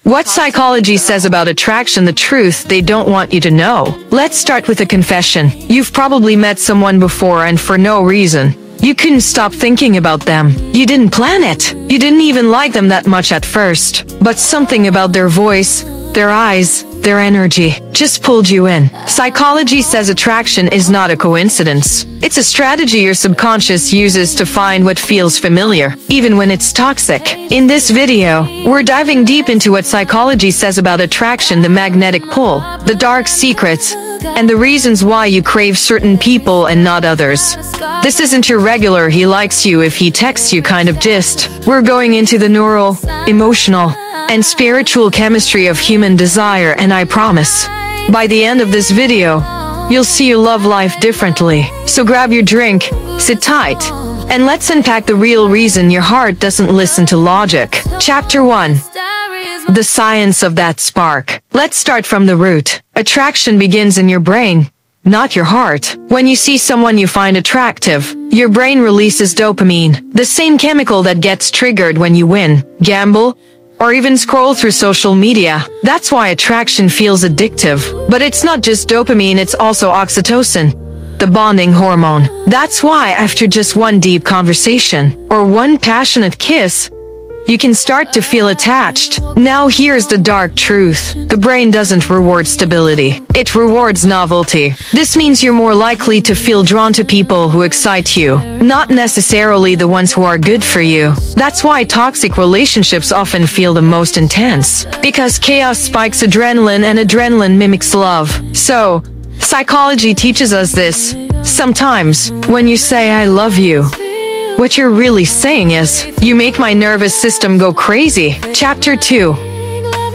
What psychology says about attraction, the truth they don't want you to know. Let's start with a confession. You've probably met someone before and for no reason. You couldn't stop thinking about them. You didn't plan it. You didn't even like them that much at first. But something about their voice, their eyes, their energy just pulled you in. Psychology says attraction is not a coincidence. It's a strategy your subconscious uses to find what feels familiar, even when it's toxic. In this video, we're diving deep into what psychology says about attraction, the magnetic pull, the dark secrets, and the reasons why you crave certain people and not others. This isn't your regular "he likes you if he texts you" kind of gist. We're going into the neural, emotional, and spiritual chemistry of human desire, and I promise, by the end of this video, you'll see you love life differently. So grab your drink, sit tight, and let's unpack the real reason your heart doesn't listen to logic. Chapter 1. The science of that spark. Let's start from the root. Attraction begins in your brain, not your heart. When you see someone you find attractive, your brain releases dopamine, the same chemical that gets triggered when you win, gamble, or even scroll through social media. That's why attraction feels addictive. But it's not just dopamine, it's also oxytocin, the bonding hormone. That's why after just one deep conversation, or one passionate kiss, you can start to feel attached. Now here's the dark truth. The brain doesn't reward stability. It rewards novelty. This means you're more likely to feel drawn to people who excite you, not necessarily the ones who are good for you. That's why toxic relationships often feel the most intense, because chaos spikes adrenaline and adrenaline mimics love. So, psychology teaches us this. Sometimes, when you say "I love you," what you're really saying is, "You make my nervous system go crazy." Chapter 2.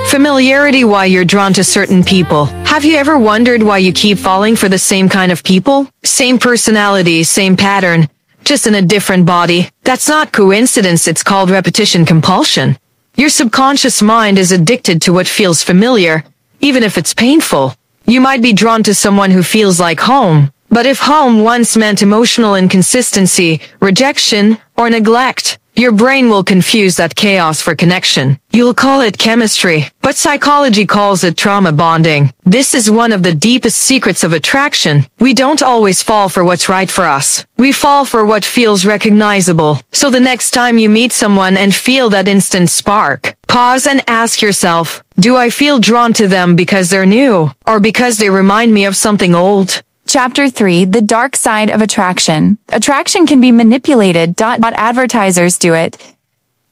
Familiarity, why you're drawn to certain people. Have you ever wondered why you keep falling for the same kind of people? Same personality, same pattern, just in a different body. That's not coincidence, it's called repetition compulsion. Your subconscious mind is addicted to what feels familiar, even if it's painful. You might be drawn to someone who feels like home. But if home once meant emotional inconsistency, rejection, or neglect, your brain will confuse that chaos for connection. You'll call it chemistry, but psychology calls it trauma bonding. This is one of the deepest secrets of attraction. We don't always fall for what's right for us. We fall for what feels recognizable. So the next time you meet someone and feel that instant spark, pause and ask yourself, do I feel drawn to them because they're new, or because they remind me of something old? Chapter 3. The dark side of attraction. Attraction can be manipulated. Advertisers do it.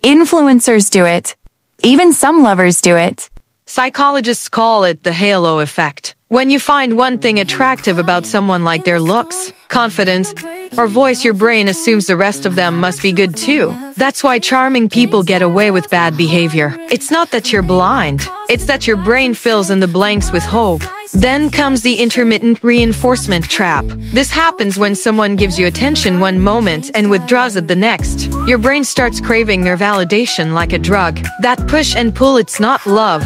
Influencers do it. Even some lovers do it. Psychologists call it the halo effect. When you find one thing attractive about someone, like their looks, confidence, or voice, your brain assumes the rest of them must be good too. That's why charming people get away with bad behavior. It's not that you're blind. It's that your brain fills in the blanks with hope. Then comes the intermittent reinforcement trap. This happens when someone gives you attention one moment and withdraws it the next. Your brain starts craving their validation like a drug. That push and pull, it's not love.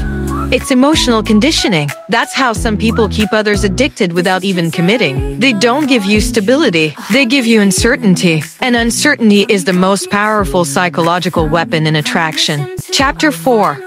It's emotional conditioning. That's how some people keep others addicted without even committing. They don't give you stability. They give you uncertainty. And uncertainty is the most powerful psychological weapon in attraction. Chapter 4.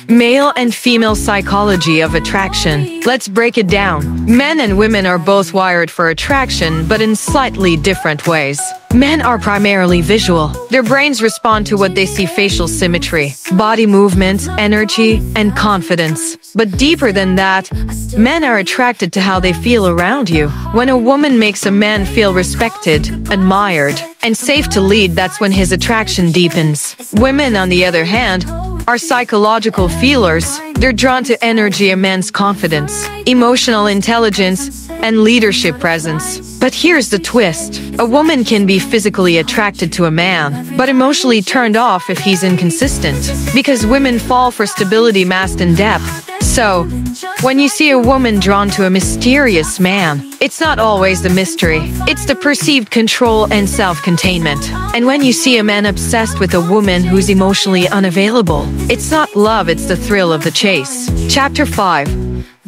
Male and female psychology of attraction. Let's break it down. Men and women are both wired for attraction, but in slightly different ways. Men are primarily visual. Their brains respond to what they see: facial symmetry, body movement, energy, and confidence. But deeper than that, men are attracted to how they feel around you. When a woman makes a man feel respected, admired, and safe to lead, that's when his attraction deepens. Women, on the other hand, are psychological feelers. They're drawn to energy, immense confidence, emotional intelligence, and leadership presence. But here's the twist. A woman can be physically attracted to a man, but emotionally turned off if he's inconsistent. Because women fall for stability masked in depth. So, when you see a woman drawn to a mysterious man, it's not always the mystery. It's the perceived control and self-containment. And when you see a man obsessed with a woman who's emotionally unavailable, it's not love, it's the thrill of the chase. Chapter 5.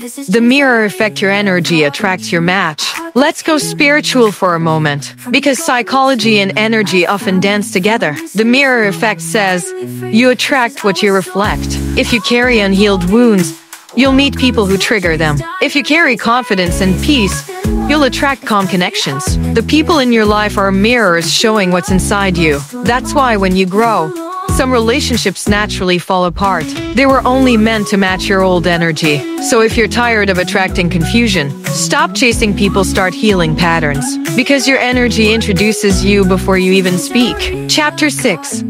The mirror effect, your energy attracts your match. Let's go spiritual for a moment, because psychology and energy often dance together. The mirror effect says, you attract what you reflect. If you carry unhealed wounds, you'll meet people who trigger them. If you carry confidence and peace, you'll attract calm connections. The people in your life are mirrors showing what's inside you. That's why when you grow, some relationships naturally fall apart. They were only meant to match your old energy. So if you're tired of attracting confusion, stop chasing people, start healing patterns. Because your energy introduces you before you even speak. Chapter 6.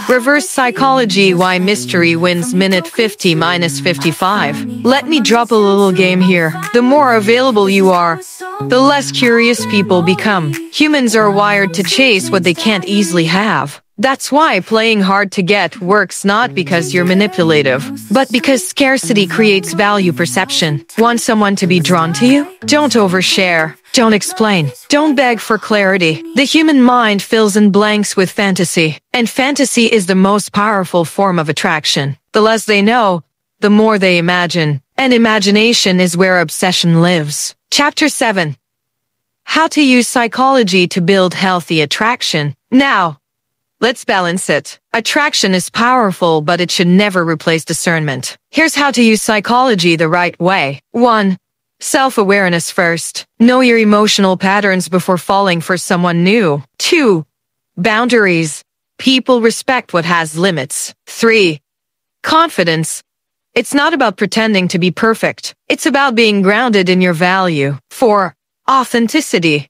Reverse Psychology, Why Mystery Wins, minute 50 minus 55. Let me drop a little game here. The more available you are, the less curious people become. Humans are wired to chase what they can't easily have. That's why playing hard to get works, not because you're manipulative, but because scarcity creates value perception. Want someone to be drawn to you? Don't overshare. Don't explain. Don't beg for clarity. The human mind fills in blanks with fantasy, and fantasy is the most powerful form of attraction. The less they know, the more they imagine, and imagination is where obsession lives. Chapter 7. How to use psychology to build healthy attraction. Now, let's balance it. Attraction is powerful, but it should never replace discernment. Here's how to use psychology the right way. 1. Self-awareness first. Know your emotional patterns before falling for someone new. 2. Boundaries. People respect what has limits. 3. Confidence. It's not about pretending to be perfect. It's about being grounded in your value. 4. Authenticity.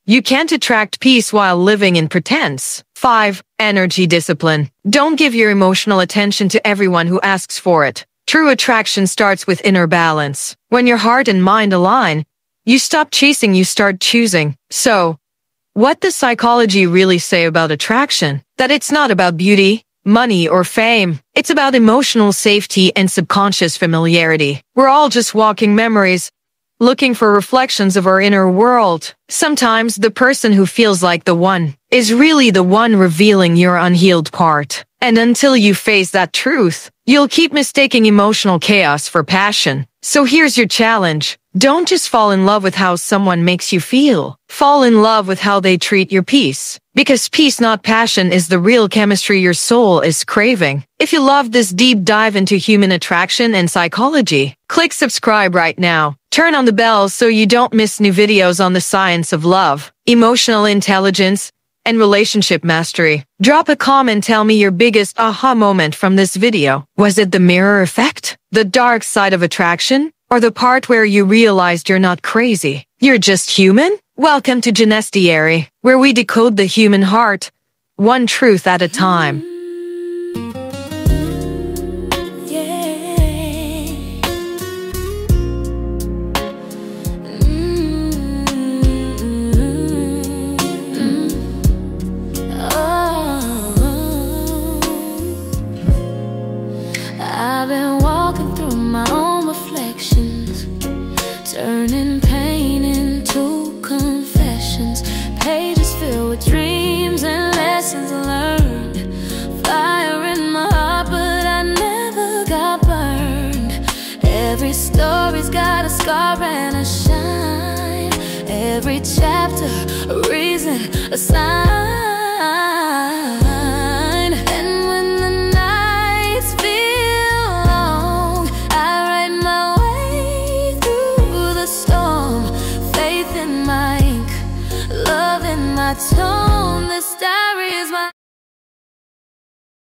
You can't attract peace while living in pretense. 5. Energy discipline. Don't give your emotional attention to everyone who asks for it. True attraction starts with inner balance. When your heart and mind align, you stop chasing, you start choosing. So, what does psychology really say about attraction? That it's not about beauty, money, or fame. It's about emotional safety and subconscious familiarity. We're all just walking memories, looking for reflections of our inner world. Sometimes the person who feels like the one is really the one revealing your unhealed part. And until you face that truth, you'll keep mistaking emotional chaos for passion. So here's your challenge. Don't just fall in love with how someone makes you feel. Fall in love with how they treat your peace. Because peace, not passion, is the real chemistry your soul is craving. If you loved this deep dive into human attraction and psychology, click subscribe right now. Turn on the bell so you don't miss new videos on the science of love, emotional intelligence, and relationship mastery. Drop a comment, tell me your biggest aha moment from this video. Was it the mirror effect? The dark side of attraction? Or the part where you realized you're not crazy? You're just human? Welcome to Janesdiary, where we decode the human heart, one truth at a time. I've been walking through my own reflections, turning pain into confessions, pages filled with dreams and lessons learned. Fire in my heart, but I never got burned. Every story's got a scar and a shine, every chapter a reason, a sign.